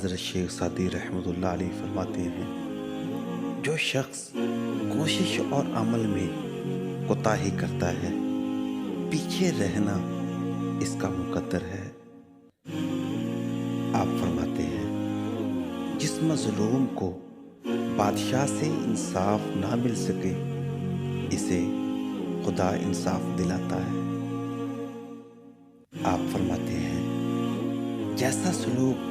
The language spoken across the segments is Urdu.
حضرت شیخ سعدی رحمۃ اللہ علیہ فرماتے ہیں، جو شخص کوشش اور عمل میں کوتاہی کرتا ہے، پیچھے رہنا اس کا مقدر ہے۔ آپ فرماتے ہیں، جس مظلوم کو بادشاہ سے انصاف نہ مل سکے، اسے خدا انصاف دلاتا ہے۔ آپ فرماتے ہیں، جیسا سلوک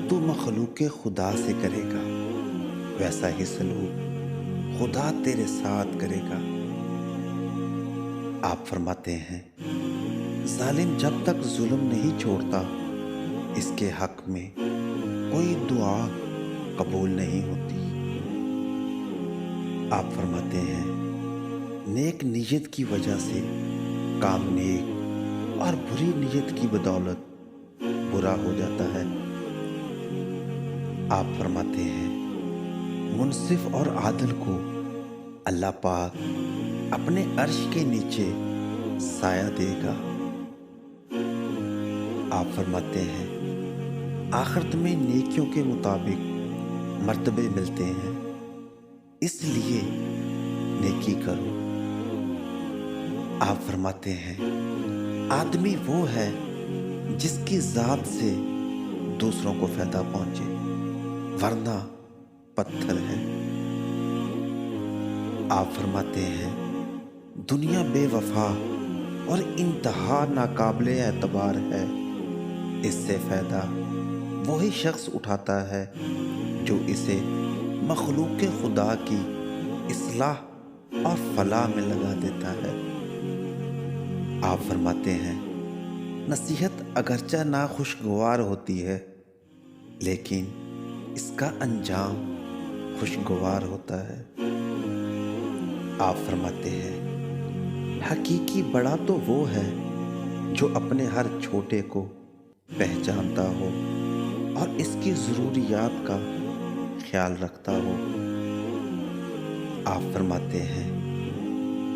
تو مخلوق خدا سے کرے گا، ویسا ہی سلوک خدا تیرے ساتھ کرے گا۔ آپ فرماتے ہیں، ظالم جب تک ظلم نہیں چھوڑتا، اس کے حق میں کوئی دعا قبول نہیں ہوتی۔ آپ فرماتے ہیں، نیک نیت کی وجہ سے کام نیک اور بری نیت کی بدولت برا ہو جاتا ہے۔ آپ فرماتے ہیں، منصف اور عادل کو اللہ پاک اپنے عرش کے نیچے سایہ دے گا۔ آپ فرماتے ہیں، آخرت میں نیکیوں کے مطابق مرتبے ملتے ہیں، اس لیے نیکی کرو۔ آپ فرماتے ہیں، آدمی وہ ہے جس کی ذات سے دوسروں کو فائدہ پہنچے، ورنہ پتھر ہے۔ آپ فرماتے ہیں، دنیا بے وفا اور انتہا ناقابل اعتبار ہے، اس سے فائدہ وہی شخص اٹھاتا ہے جو اسے مخلوق خدا کی اصلاح اور فلاح میں لگا دیتا ہے۔ آپ فرماتے ہیں، نصیحت اگرچہ ناخوشگوار ہوتی ہے، لیکن اس کا انجام خوشگوار ہوتا ہے۔ آپ فرماتے ہیں، حقیقی بڑا تو وہ ہے جو اپنے ہر چھوٹے کو پہچانتا ہو اور اس کی ضروریات کا خیال رکھتا ہو۔ آپ فرماتے ہیں،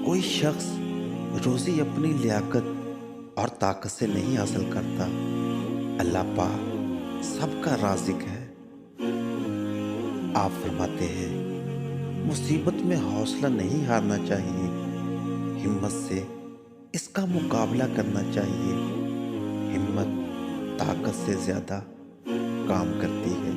کوئی شخص روزی اپنی لیاقت اور طاقت سے نہیں حاصل کرتا، اللہ پاک سب کا رازق ہے۔ آپ فرماتے ہیں، مصیبت میں حوصلہ نہیں ہارنا چاہیے، ہمت سے اس کا مقابلہ کرنا چاہیے۔ ہمت طاقت سے زیادہ کام کرتی ہے۔